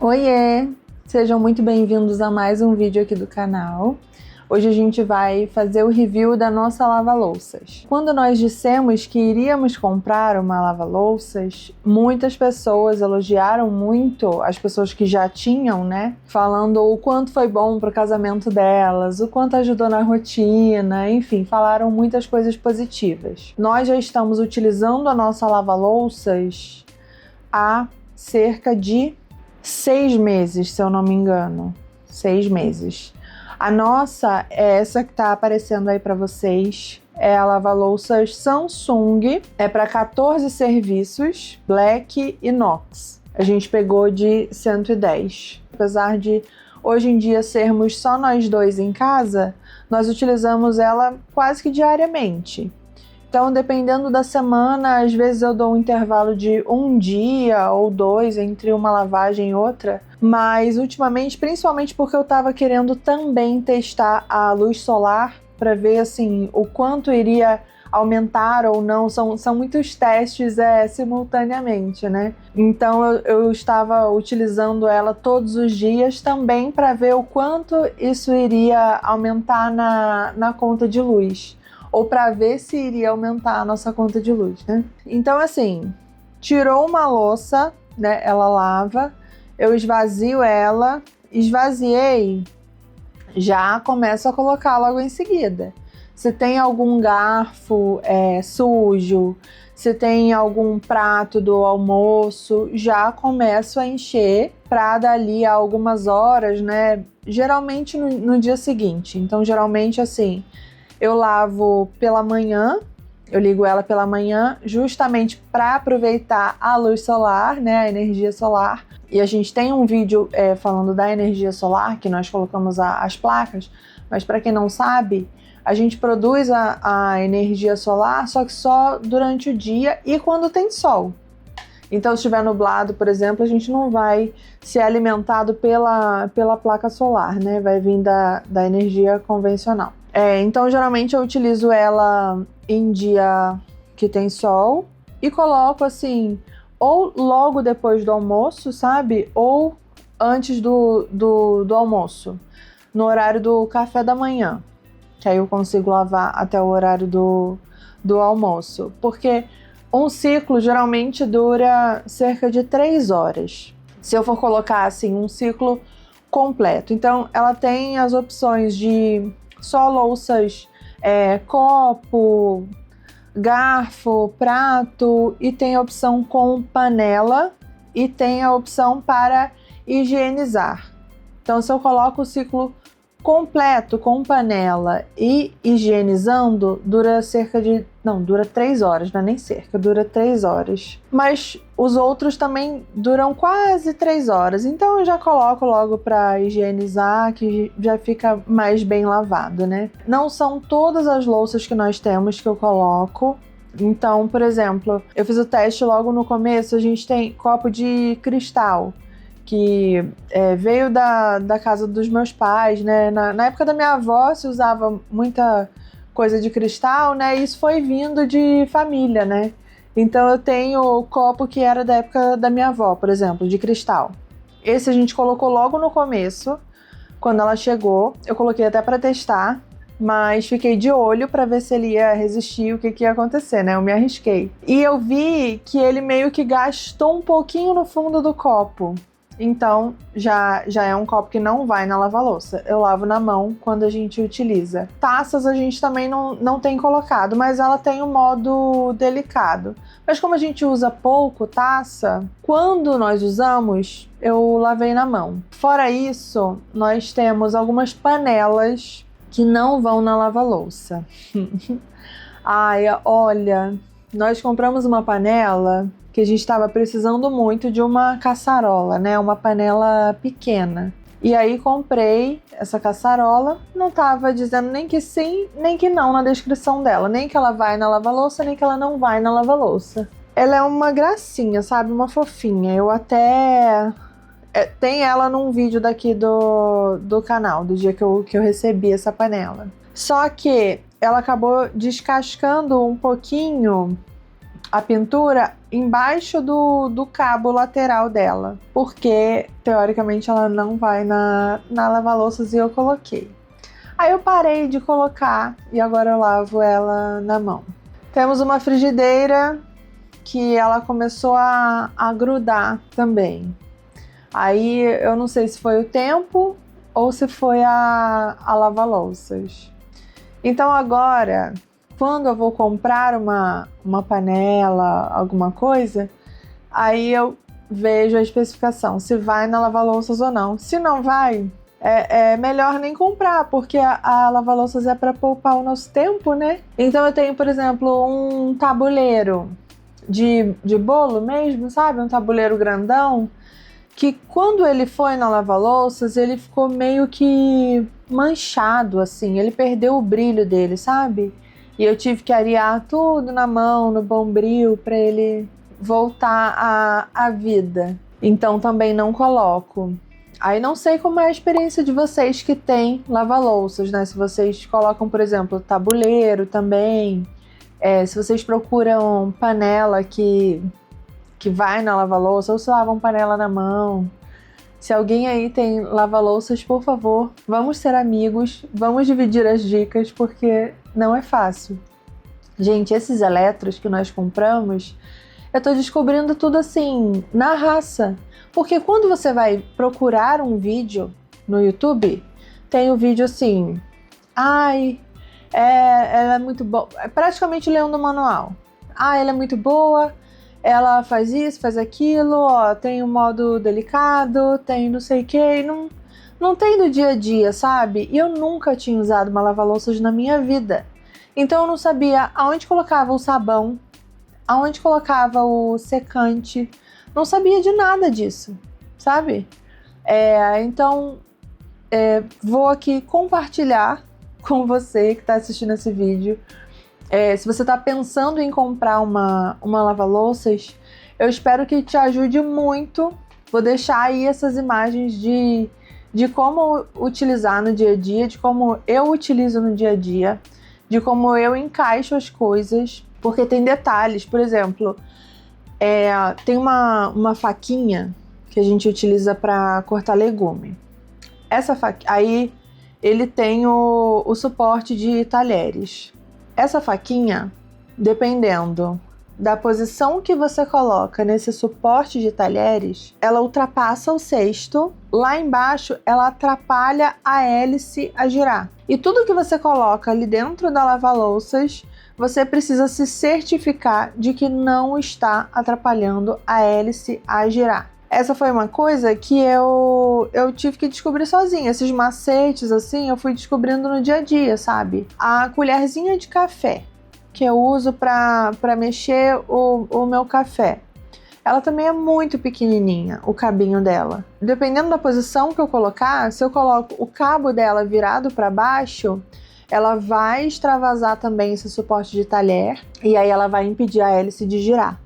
Oiê! Sejam muito bem-vindos a mais um vídeo aqui do canal. Hoje a gente vai fazer o review da nossa lava-louças. Quando nós dissemos que iríamos comprar uma lava-louças, muitas pessoas elogiaram muito as pessoas que já tinham, né? Falando o quanto foi bom pro casamento delas, o quanto ajudou na rotina, enfim, falaram muitas coisas positivas. Nós já estamos utilizando a nossa lava-louças há cerca de 6 meses, se eu não me engano. 6 meses. A nossa é essa que tá aparecendo aí para vocês. É a lava-louças Samsung. É para 14 serviços, Black Inox. A gente pegou de 110. Apesar de hoje em dia sermos só nós dois em casa, nós utilizamos ela quase que diariamente. Então, dependendo da semana, às vezes eu dou um intervalo de um dia ou dois entre uma lavagem e outra. Mas, ultimamente, principalmente porque eu estava querendo também testar a luz solar para ver, assim, o quanto iria aumentar ou não. São muitos testes simultaneamente, né? Então, eu estava utilizando ela todos os dias também para ver o quanto isso iria aumentar na conta de luz. Ou para ver se iria aumentar a nossa conta de luz, né? Então, assim, tirou uma louça, né? Ela lava, eu esvazio ela, esvaziei, já começo a colocar logo em seguida. Se tem algum garfo sujo, se tem algum prato do almoço, já começo a encher para dali a algumas horas, né? Geralmente no dia seguinte. Então, geralmente, assim, eu lavo pela manhã, eu ligo ela pela manhã, justamente para aproveitar a luz solar, né, a energia solar. E a gente tem um vídeo falando da energia solar, que nós colocamos as placas, mas para quem não sabe, a gente produz a energia solar, só que só durante o dia e quando tem sol. Então, se estiver nublado, por exemplo, a gente não vai ser alimentado pela placa solar, né? Vai vir da energia convencional. Então, geralmente eu utilizo ela em dia que tem sol e coloco assim, ou logo depois do almoço, sabe? Ou antes do almoço, no horário do café da manhã, que aí eu consigo lavar até o horário do almoço. Porque um ciclo geralmente dura cerca de 3 horas. Se eu for colocar assim, um ciclo completo. Então, ela tem as opções de só louças, copo, garfo, prato, e tem a opção com panela e tem a opção para higienizar. Então, se eu coloco o ciclo completo com panela e higienizando, dura 3 horas, não é nem cerca, dura 3 horas. Mas os outros também duram quase 3 horas, então eu já coloco logo para higienizar, que já fica mais bem lavado, né? Não são todas as louças que nós temos que eu coloco. Então, por exemplo, eu fiz o teste logo no começo, a gente tem copo de cristal, que veio da casa dos meus pais, né? Na época da minha avó se usava muita coisa de cristal, né? E isso foi vindo de família, né? Então eu tenho copo que era da época da minha avó, por exemplo, de cristal. Esse a gente colocou logo no começo, quando ela chegou. Eu coloquei até para testar, mas fiquei de olho para ver se ele ia resistir, o que ia acontecer, né? Eu me arrisquei. E eu vi que ele meio que gastou um pouquinho no fundo do copo. Então, já é um copo que não vai na lava-louça. Eu lavo na mão quando a gente utiliza. Taças a gente também não tem colocado, mas ela tem um modo delicado. Mas como a gente usa pouco taça, quando nós usamos, eu lavei na mão. Fora isso, nós temos algumas panelas que não vão na lava-louça. Ai, olha, nós compramos uma panela que a gente estava precisando muito de uma caçarola, né? Uma panela pequena. E aí comprei essa caçarola, não estava dizendo nem que sim, nem que não na descrição dela. Nem que ela vai na lava-louça, nem que ela não vai na lava-louça. Ela é uma gracinha, sabe? Uma fofinha. Eu até... tem ela num vídeo daqui do canal, do dia que eu recebi essa panela. Só que ela acabou descascando um pouquinho a pintura embaixo do cabo lateral dela, porque teoricamente ela não vai na lava-louças e eu coloquei. Aí eu parei de colocar e agora eu lavo ela na mão. Temos uma frigideira que ela começou a grudar também. Aí eu não sei se foi o tempo ou se foi a lava-louças. Então agora, quando eu vou comprar uma panela, alguma coisa, aí eu vejo a especificação, se vai na lava-louças ou não. Se não vai, é melhor nem comprar, porque a lava-louças é para poupar o nosso tempo, né? Então eu tenho, por exemplo, um tabuleiro de bolo mesmo, sabe? Um tabuleiro grandão, que quando ele foi na lava-louças, ele ficou meio que manchado, assim. Ele perdeu o brilho dele, sabe? E eu tive que arear tudo na mão, no bombril, para ele voltar à vida. Então também não coloco. Aí não sei como é a experiência de vocês que tem lava-louças, né? Se vocês colocam, por exemplo, tabuleiro também. Se vocês procuram panela que vai na lava-louça, ou se lavam panela na mão. Se alguém aí tem lava-louças, por favor, vamos ser amigos, vamos dividir as dicas, porque não é fácil. Gente, esses eletros que nós compramos, eu tô descobrindo tudo assim, na raça. Porque quando você vai procurar um vídeo no YouTube, tem o vídeo assim, ela é muito boa, é praticamente lendo o manual. Ela é muito boa, ela faz isso, faz aquilo, ó, tem um modo delicado, tem não sei o que, não tem do dia a dia, sabe? E eu nunca tinha usado uma lava-louças na minha vida. Então eu não sabia aonde colocava o sabão, aonde colocava o secante, não sabia de nada disso, sabe? Então vou aqui compartilhar com você que está assistindo esse vídeo. Se você está pensando em comprar uma lava-louças, eu espero que te ajude muito. Vou deixar aí essas imagens de como utilizar no dia a dia, de como eu utilizo no dia a dia, de como eu encaixo as coisas, porque tem detalhes. Por exemplo, tem uma faquinha que a gente utiliza para cortar legume. Essa faquinha, aí ele tem o suporte de talheres. Essa faquinha, dependendo da posição que você coloca nesse suporte de talheres, ela ultrapassa o cesto. Lá embaixo, ela atrapalha a hélice a girar. E tudo que você coloca ali dentro da lava-louças, você precisa se certificar de que não está atrapalhando a hélice a girar. Essa foi uma coisa que eu tive que descobrir sozinha. Esses macetes, assim, eu fui descobrindo no dia a dia, sabe? A colherzinha de café que eu uso para mexer o meu café, ela também é muito pequenininha, o cabinho dela. Dependendo da posição que eu colocar, se eu coloco o cabo dela virado para baixo, ela vai extravasar também esse suporte de talher e aí ela vai impedir a hélice de girar.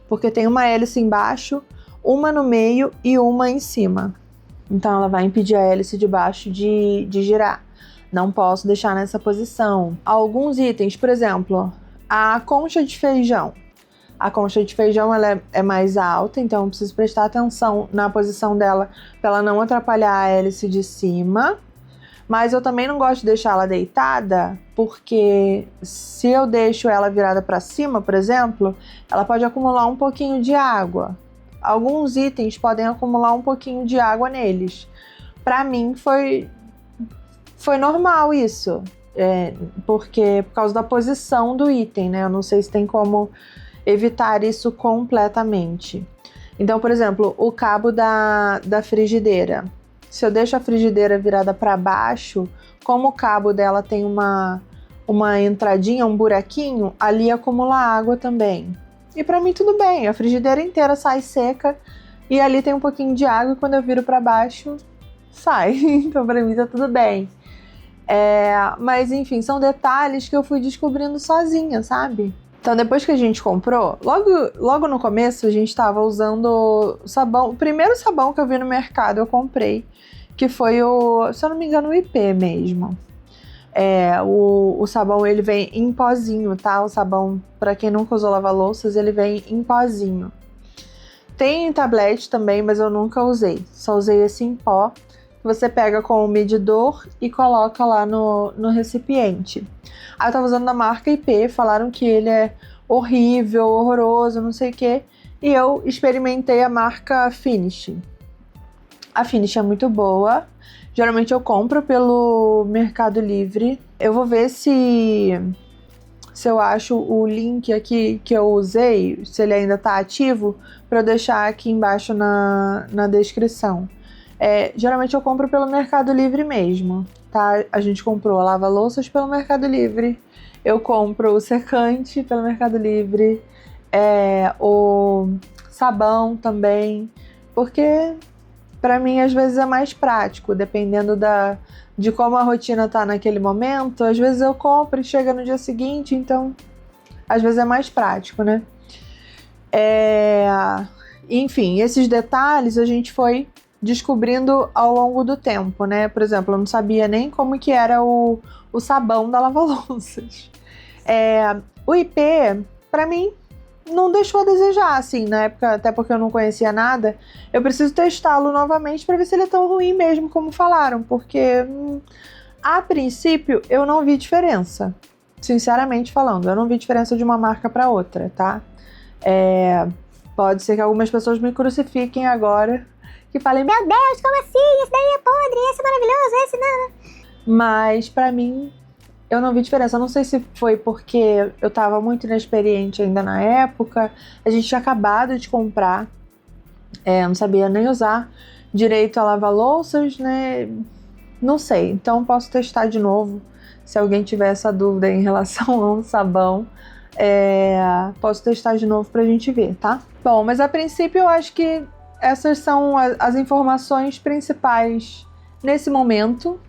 Porque tem uma hélice embaixo, uma no meio e uma em cima. Então ela vai impedir a hélice de baixo de girar. Não posso deixar nessa posição. Alguns itens, por exemplo, a concha de feijão. A concha de feijão ela é mais alta, então eu preciso prestar atenção na posição dela para ela não atrapalhar a hélice de cima. Mas eu também não gosto de deixar ela deitada, porque se eu deixo ela virada para cima, por exemplo, ela pode acumular um pouquinho de água. Alguns itens podem acumular um pouquinho de água neles. Para mim foi normal isso, porque por causa da posição do item, né? Eu não sei se tem como evitar isso completamente. Então, por exemplo, o cabo da frigideira. Se eu deixo a frigideira virada para baixo, como o cabo dela tem uma entradinha, um buraquinho, ali acumula água também. E para mim tudo bem, a frigideira inteira sai seca e ali tem um pouquinho de água e quando eu viro para baixo, sai. Então para mim tá tudo bem. Mas enfim, são detalhes que eu fui descobrindo sozinha, sabe? Então depois que a gente comprou, logo no começo a gente estava usando sabão. O primeiro sabão que eu vi no mercado eu comprei, que foi se eu não me engano, o IP mesmo. O sabão, ele vem em pozinho, tá? O sabão, pra quem nunca usou lava-louças, ele vem em pozinho. Tem em tablete também, mas eu nunca usei. Só usei esse em pó. Você pega com o medidor e coloca lá no recipiente. Aí eu tava usando da marca IP, falaram que ele é horrível, horroroso, não sei o quê. E eu experimentei a marca Finish. A Finish é muito boa. Geralmente eu compro pelo Mercado Livre. Eu vou ver se eu acho o link aqui que eu usei, se ele ainda tá ativo, para eu deixar aqui embaixo na descrição. Geralmente eu compro pelo Mercado Livre mesmo, tá? A gente comprou a lava-louças pelo Mercado Livre. Eu compro o secante pelo Mercado Livre. O sabão também. Porque pra mim às vezes é mais prático, dependendo de como a rotina tá naquele momento. Às vezes eu compro e chega no dia seguinte, então às vezes é mais prático, né? Enfim, esses detalhes a gente foi descobrindo ao longo do tempo, né? Por exemplo, eu não sabia nem como que era o sabão da lava-louças. O IP, pra mim, não deixou a desejar, assim, na época, até porque eu não conhecia nada. Eu preciso testá-lo novamente para ver se ele é tão ruim mesmo como falaram, porque a princípio eu não vi diferença, sinceramente falando, eu não vi diferença de uma marca para outra, tá? Pode ser que algumas pessoas me crucifiquem agora, que falem, meu Deus, como assim? Esse daí é podre, esse é maravilhoso, esse não. Mas pra mim, eu não vi diferença. Eu não sei se foi porque eu tava muito inexperiente ainda na época. A gente tinha acabado de comprar. Não sabia nem usar direito a lava-louças, né? Não sei. Então posso testar de novo. Se alguém tiver essa dúvida em relação ao sabão, posso testar de novo pra gente ver, tá? Bom, mas a princípio eu acho que essas são as informações principais nesse momento.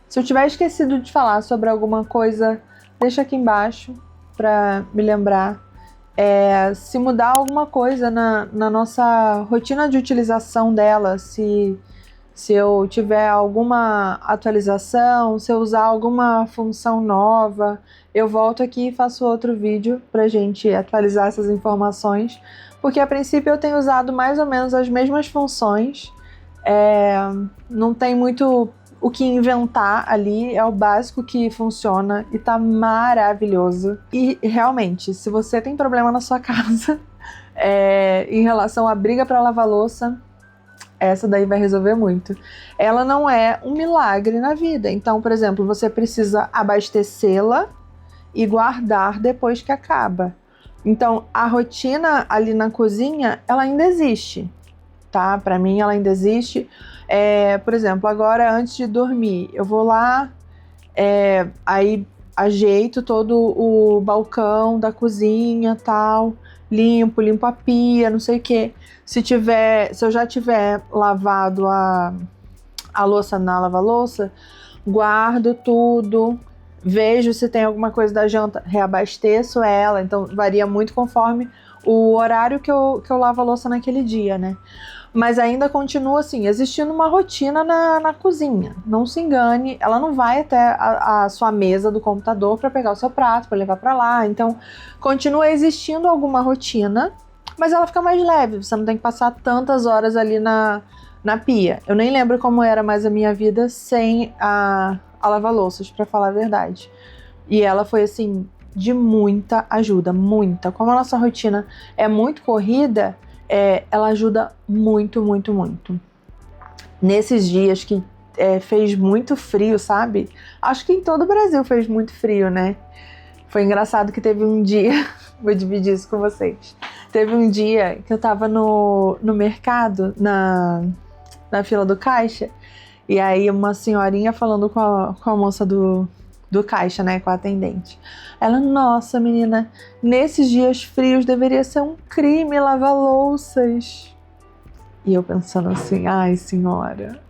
Se eu tiver esquecido de falar sobre alguma coisa, deixa aqui embaixo para me lembrar. Se mudar alguma coisa na nossa rotina de utilização dela, se eu tiver alguma atualização, se eu usar alguma função nova, eu volto aqui e faço outro vídeo pra gente atualizar essas informações, porque a princípio eu tenho usado mais ou menos as mesmas funções, não tem muito o que inventar ali, é o básico que funciona e tá maravilhoso. E realmente, se você tem problema na sua casa em relação à briga para lavar louça, essa daí vai resolver muito. Ela não é um milagre na vida. Então, por exemplo, você precisa abastecê-la e guardar depois que acaba. Então, a rotina ali na cozinha, ela ainda existe, tá? Pra mim, ela ainda existe. Por exemplo, agora antes de dormir, eu vou lá, aí ajeito todo o balcão da cozinha, tal, limpo a pia, não sei o que. Se eu já tiver lavado a louça na lava-louça, guardo tudo, vejo se tem alguma coisa da janta, reabasteço ela. Então varia muito conforme o horário que eu lavo a louça naquele dia, né? Mas ainda continua assim, existindo uma rotina na cozinha. Não se engane, ela não vai até a sua mesa do computador para pegar o seu prato, para levar para lá. Então, continua existindo alguma rotina, mas ela fica mais leve. Você não tem que passar tantas horas ali na pia. Eu nem lembro como era mais a minha vida sem a lava-louças, para falar a verdade. E ela foi assim, de muita ajuda, muita. Como a nossa rotina é muito corrida, ela ajuda muito, muito, muito. Nesses dias que fez muito frio, sabe? Acho que em todo o Brasil fez muito frio, né? Foi engraçado que teve um dia, vou dividir isso com vocês. Teve um dia que eu tava no mercado, na fila do caixa, e aí uma senhorinha falando com a moça do caixa, né, com a atendente. Ela, nossa, menina, nesses dias frios deveria ser um crime lavar louças. E eu pensando assim, ai, senhora.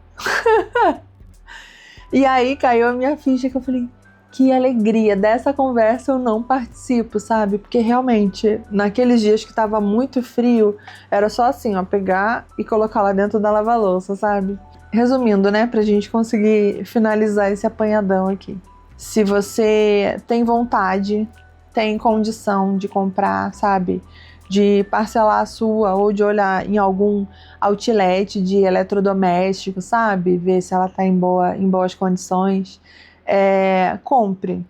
E aí caiu a minha ficha que eu falei, que alegria, dessa conversa eu não participo, sabe? Porque realmente, naqueles dias que tava muito frio, era só assim, ó, pegar e colocar lá dentro da lava-louça, sabe? Resumindo, né, pra gente conseguir finalizar esse apanhadão aqui. Se você tem vontade, tem condição de comprar, sabe? De parcelar a sua ou de olhar em algum outlet de eletrodoméstico, sabe? Ver se ela está em boas condições. Compre.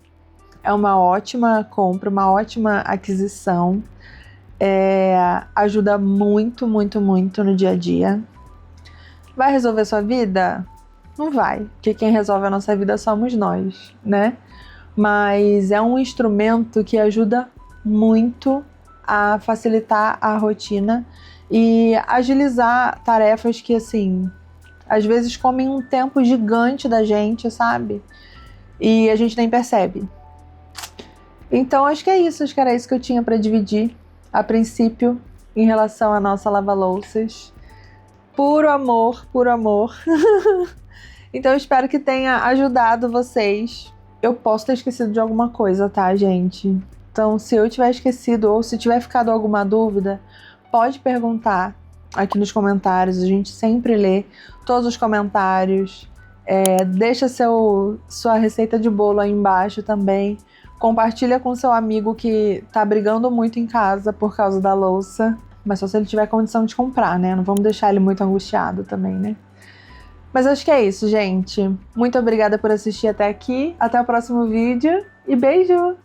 É uma ótima compra, uma ótima aquisição. Ajuda muito, muito, muito no dia a dia. Vai resolver sua vida? Não vai, porque quem resolve a nossa vida somos nós, né? Mas é um instrumento que ajuda muito a facilitar a rotina e agilizar tarefas que, assim, às vezes comem um tempo gigante da gente, sabe? E a gente nem percebe. Então, acho que é isso. Acho que era isso que eu tinha para dividir a princípio em relação à nossa lava-louças. Puro amor, puro amor. Então, eu espero que tenha ajudado vocês. Eu posso ter esquecido de alguma coisa, tá, gente? Então, se eu tiver esquecido ou se tiver ficado alguma dúvida, pode perguntar aqui nos comentários. A gente sempre lê todos os comentários. Deixa sua receita de bolo aí embaixo também. Compartilha com seu amigo que tá brigando muito em casa por causa da louça. Mas só se ele tiver condição de comprar, né? Não vamos deixar ele muito angustiado também, né? Mas acho que é isso, gente. Muito obrigada por assistir até aqui. Até o próximo vídeo e beijo!